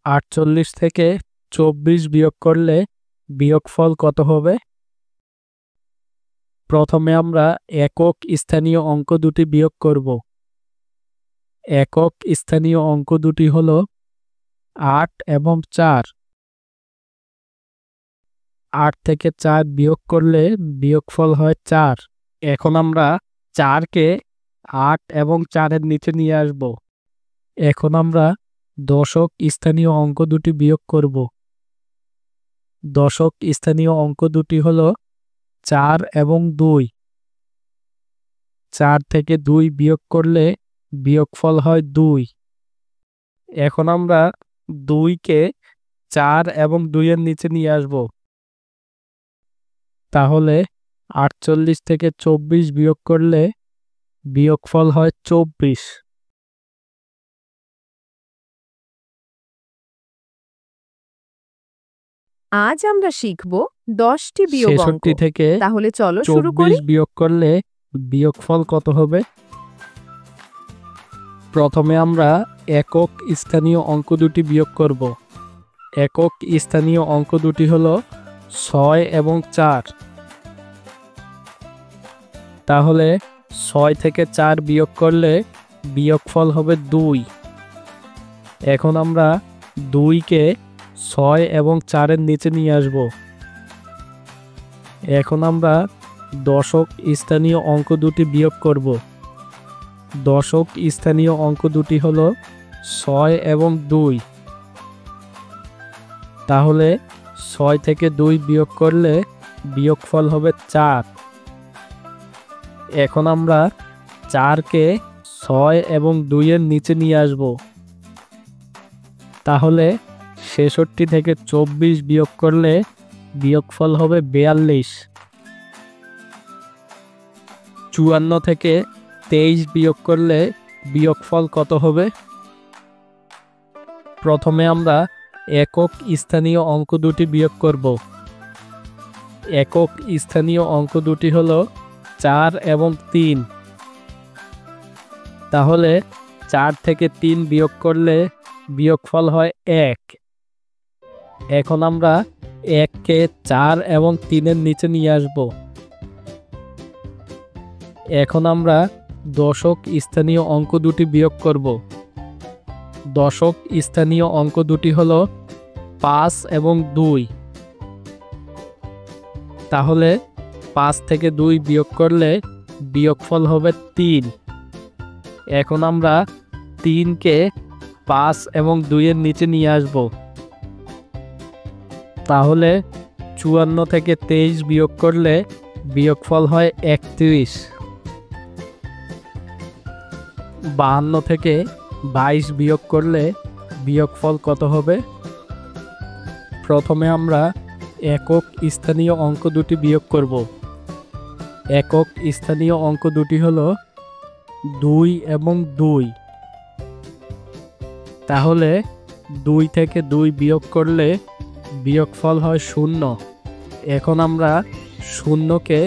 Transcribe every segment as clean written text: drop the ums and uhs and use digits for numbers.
48 থেকে 24 বিয়োগ করলে বিয়োগফল কত হবে? প্রথমে আমরা একক স্থানীয় অঙ্ক দুটি বিয়োগ করব। একক স্থানীয় অঙ্ক দুটি হল 8 এবং 4। 8 থেকে 4 বিয়োগ করলে বিয়োগফল হয় 4। এখন আমরা 4কে 8 এবং 4-এর নিচে নিয়ে আসব। এখন আমরা দশক স্থানীয় অঙ্ক দুটি বিয়োগ করব। দশক স্থানীয় অঙ্ক দুটি হল 4 এবং 2। 4 থেকে 2 বিয়োগ করলে বিয়োগফল হয় 2। এখন আমরা 2কে 4 এবং 2-এর নিচে নিয়ে আসব। তাহলে 48 থেকে 24 বিয়োগ করলে বিয়োগফল হয় 24। আজ আমরা শিখব 10টি বিয়োগ অঙ্ক। 66 থেকে তাহলে চলো শুরু করি। 24 বিয়োগ করলে বিয়োগফল কত হবে? প্রথমে আমরা একক স্থানীয় অঙ্ক দুটি বিয়োগ করব। একক স্থানীয় অঙ্ক দুটি হল 6 এবং 4। তাহলে 6 থেকে 4 বিয়োগ করলে বিয়োগফল হবে 2। এখন আমরা 2কে 6 এবং 4-এর নিচে নিয়ে আসব। এখন আমরা দশক স্থানীয় অঙ্ক দুটি বিয়োগ করব। দশক স্থানীয় অঙ্ক দুটি হল 6 এবং 2। তাহলে 6 থেকে 2 বিয়োগ করলে বিয়োগফল হবে 4। এখন আমরা 4কে 6 এবং 2-এর নিচে নিয়ে আসব। তাহলে 66 থেকে 24 বিয়োগ করলে বিয়োগফল হবে 42। 54 থেকে 23 বিয়োগ করলে বিয়োগফল কত হবে? প্রথমে আমরা একক স্থানীয় অঙ্ক দুটি বিয়োগ করব। একক স্থানীয় অঙ্ক দুটি হল 4 এবং 3। তাহলে 4 থেকে 3 বিয়োগ করলে বিয়োগফল হয় 1। এখন আমরা 1কে 4 এবং 3-এর নিচে নিয়ে আসব। এখন আমরা দশক স্থানীয় অঙ্ক দুটি বিয়োগ করব। দশক স্থানীয় অঙ্ক দুটি হল 5 এবং 2। তাহলে 5 থেকে 2 বিয়োগ করলে বিয়োগফল হবে 3। এখন আমরা 3কে 5 এবং 2-এর নিচে নিয়ে আসব। তাহলে 54 থেকে 23 বিয়োগ করলে বিয়োগফল হয় 31। 52 থেকে 22 বিয়োগ করলে বিয়োগফল কত হবে? প্রথমে আমরা একক স্থানীয় অঙ্ক দুটি বিয়োগ করব। একক স্থানীয় অঙ্ক দুটি হল 2 এবং 2। তাহলে 2 থেকে 2 বিয়োগ করলে বিয়োগফল হয় 0। এখন আমরা 0কে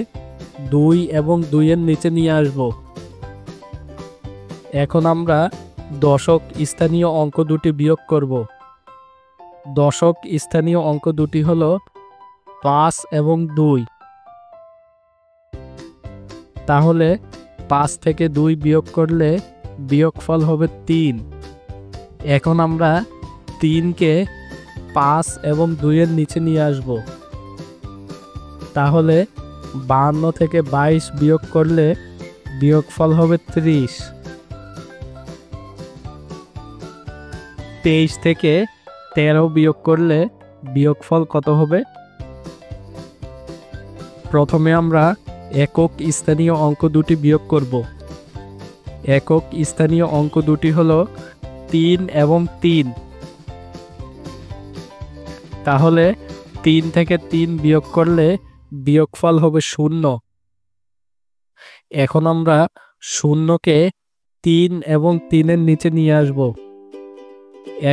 2 এবং 2-এর নিচে নিয়ে আসব। এখন আমরা দশক স্থানীয় অঙ্ক দুটি বিয়োগ করব। দশক স্থানীয় অঙ্ক দুটি হল 5 এবং 2। তাহলে 5 থেকে 2 বিয়োগ করলে বিয়োগফল হবে 3। এখন আমরা 3কে 5 এবং 2-এর নিচে নিয়ে আসব। তাহলে 52 থেকে 22 বিয়োগ করলে বিয়োগফল হবে 30। 23 থেকে 13 বিয়োগ করলে বিয়োগফল কত হবে? প্রথমে আমরা একক স্থানীয় অঙ্ক দুটি বিয়োগ করব। একক স্থানীয় অঙ্ক দুটি হল 3 এবং 3। তাহলে 3 থেকে 3 বিয়োগ করলে বিয়োগফল হবে 0। এখন আমরা 0কে 3 এবং 3-এর নিচে নিয়ে আসব।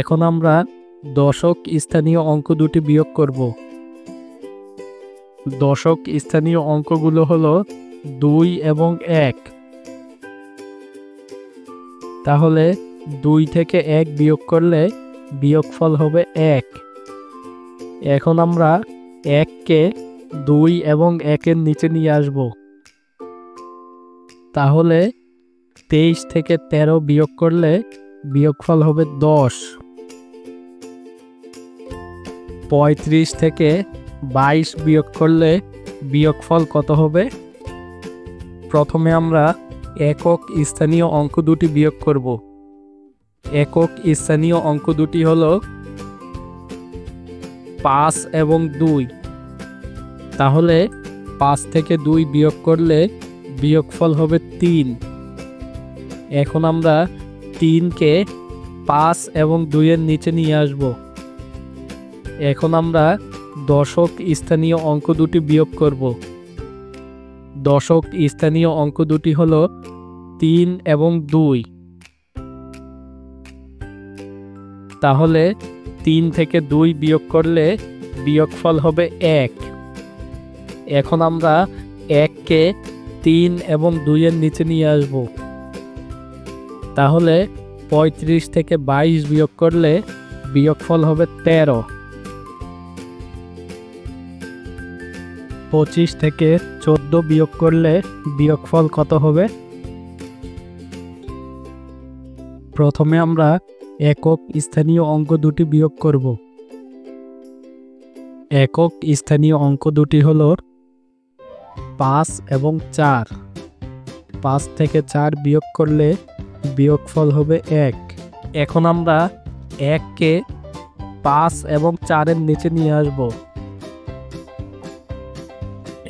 এখন আমরা দশক স্থানীয় অঙ্ক দুটি বিয়োগ করব। দশক স্থানীয় অঙ্কগুলো হলো 2 এবং 1। তাহলে 2 থেকে 1 বিয়োগ করলে বিয়োগফল হবে 1। এখন আমরা 1কে 2 এবং 1-এর নিচে নিয়ে আসব। তাহলে 23 থেকে 13 বিয়োগ করলে বিয়োগফল হবে 10। 35 থেকে 22 বিয়োগ করলে বিয়োগফল কত হবে? প্রথমে আমরা একক স্থানীয় অঙ্ক দুটি বিয়োগ করব। একক স্থানীয় অঙ্ক দুটি হলো 5 এবং 2। তাহলে 5 থেকে 2 বিয়োগ করলে বিয়োগফল হবে 3। এখন আমরা 3কে 5 এবং 2-এর নিচে নিয়ে আসব। এখন আমরা দশক স্থানীয় অঙ্ক দুটি বিয়োগ করব। দশক স্থানীয় অঙ্ক দুটি হলো 3 এবং 2। তাহলে 3 থেকে 2 বিয়োগ করলে বিয়োগফল হবে 1। এখন আমরা 1কে 3 এবং 2-এর নিচে নিয়ে আসব। তাহলে 35 থেকে 22 বিয়োগ করলে বিয়োগফল হবে 13। 25 থেকে 14 বিয়োগ করলে বিয়োগফল কত হবে? প্রথমে আমরা একক স্থানীয় অঙ্ক দুটি বিয়োগ করব। একক স্থানীয় অঙ্ক দুটি হলো 5 এবং 4। 5 থেকে 4 বিয়োগ করলে বিয়োগফল হবে 1। এখন আমরা 1কে 5 এবং 4-এর নিচে নিয়ে আসব।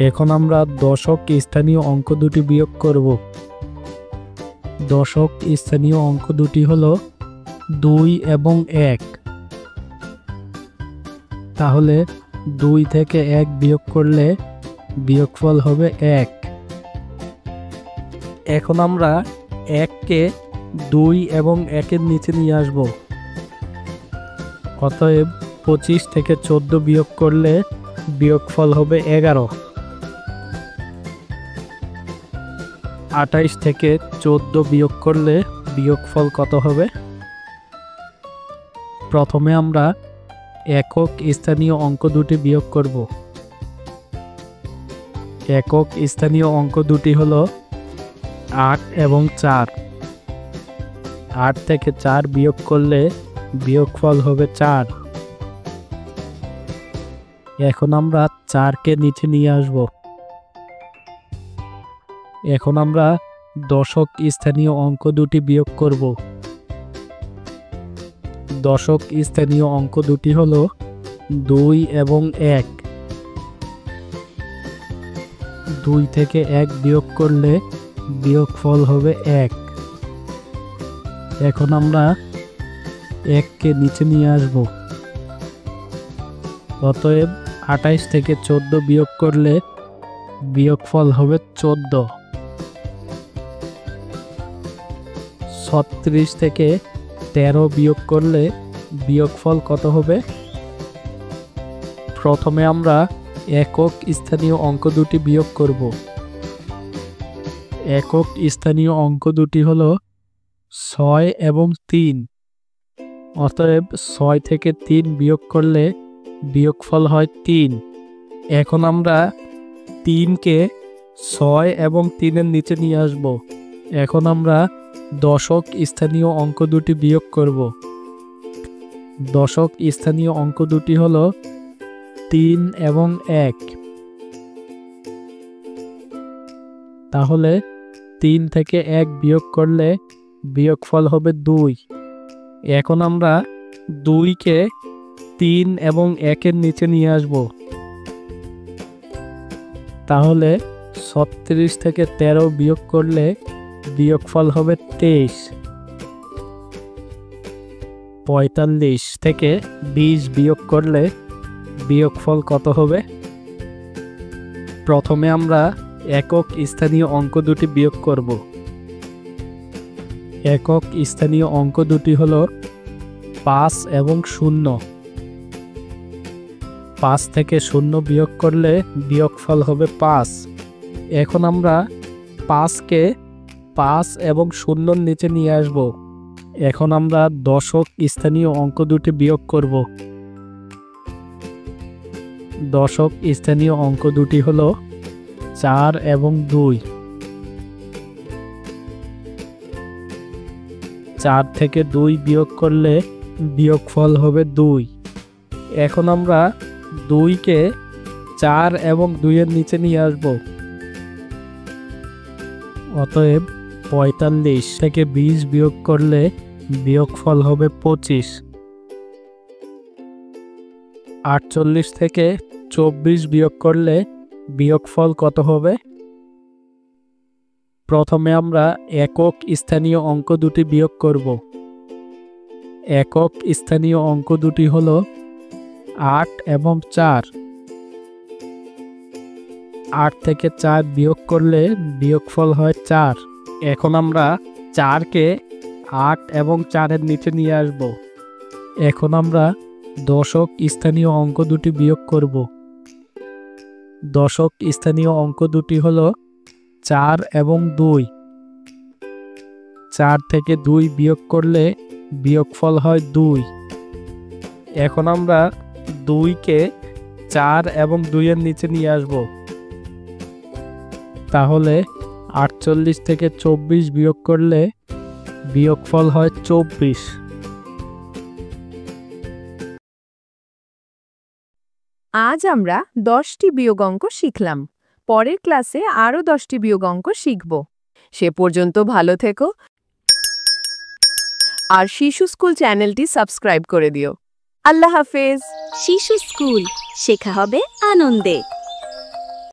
এখন আমরা দশক স্থানীয় অঙ্ক দুটি বিয়োগ করব। দশক স্থানীয় অঙ্ক দুটি হলো 2 এবং 1। তাহলে 2 থেকে 1 বিয়োগ করলে বিয়োগফল হবে 1। এখন আমরা 1কে 2 এবং 1-এর নিচে নিয়ে আসব। অতএব 25 থেকে 14 বিয়োগ করলে বিয়োগফল হবে 11। 28 থেকে 14 বিয়োগ করলে বিয়োগফল কত হবে? প্রথমে আমরা একক স্থানীয় অঙ্ক দুটি বিয়োগ করব। একক স্থানীয় অঙ্ক দুটি হলো 8 এবং 4। 8 থেকে 4 বিয়োগ করলে বিয়োগফল হবে 4। এখন আমরা 4কে নিচে নিয়ে আসব। এখন আমরা দশক স্থানীয় অঙ্ক দুটি বিয়োগ করব। দশক স্থানীয় অঙ্ক দুটি হলো 2 এবং 1। 2 থেকে 1 বিয়োগ করলে বিয়োগফল হবে 1। এখন আমরা 1কে নিচে নিয়ে আসব। অতএব 28 থেকে 14 বিয়োগ করলে বিয়োগফল হবে 14। 36 থেকে 13 বিয়োগ করলে বিয়োগফল কত হবে? প্রথমে আমরা একক স্থানীয় অঙ্ক দুটি বিয়োগ করব। একক স্থানীয় অঙ্ক দুটি হলো 6 এবং 3। অতএব 6 থেকে 3 বিয়োগ করলে বিয়োগফল হয় 3। এখন আমরা 3কে 6 এবং 3-এর নিচে নিয়ে আসব। এখন আমরা দশক স্থানীয় অঙ্ক দুটি বিয়োগ করব। দশক স্থানীয় অঙ্ক দুটি হলো 3 এবং 1। তাহলে 3 থেকে 1 বিয়োগ করলে বিয়োগফল হবে 2। এখন আমরা 2কে 3 এবং 1-এর নিচে নিয়ে আসব। তাহলে 36 থেকে 13 বিয়োগ করলে বিয়োগফল হবে 23। 45 থেকে 20 বিয়োগ করলে বিয়োগফল কত হবে? প্রথমে আমরা একক স্থানীয় অঙ্ক দুটি বিয়োগ করব। একক স্থানীয় অঙ্ক দুটি হলো 5 এবং 0। 5 থেকে 0 বিয়োগ করলে বিয়োগফল হবে 5। এখন আমরা 5কে 5 এবং 0-র নিচে নিয়ে আসব। এখন আমরা দশক স্থানীয় অঙ্ক দুটি বিয়োগ করব। দশক স্থানীয় অঙ্ক দুটি হলো 4 এবং 2। 4 থেকে 2 বিয়োগ করলে বিয়োগফল হবে 2। এখন আমরা 2কে 4 এবং 2 এর নিচে নিয়ে আসব। অতএব 45 থেকে 20 বিয়োগ করলে বিয়োগফল হবে 25। 48 থেকে 24 বিয়োগ করলে বিয়োগফল কত হবে? প্রথমে আমরা একক স্থানীয় অঙ্ক দুটি বিয়োগ করব। একক স্থানীয় অঙ্ক দুটি হলো 8 এবং 4। 8 থেকে 4 বিয়োগ করলে বিয়োগফল হয় 4। এখন আমরা 4কে 8 এবং 4 এর নিচে নিয়ে আসব। এখন আমরা দশক স্থানীয় অঙ্ক দুটি বিয়োগ করব। দশক স্থানীয় অঙ্ক দুটি হলো 4 এবং 2। 4 থেকে 2 বিয়োগ করলে বিয়োগফল হয় 2। এখন আমরা 2কে 4 এবং 2 এর নিচে নিয়ে আসব। তাহলে 48 থেকে 24 বিয়োগ করলে বিয়োগফল হয় 24। আজ আমরা 10টি বিয়োগ অঙ্ক শিখলাম। পরের ক্লাসে আরও 10টি বিয়োগ অঙ্ক শিখব। সে পর্যন্ত ভালো থেকো আর শিশু স্কুল চ্যানেলটি সাবস্ক্রাইব করে দিও। আল্লাহ হাফেজ। শিশু স্কুল শেখা হবে আনন্দে।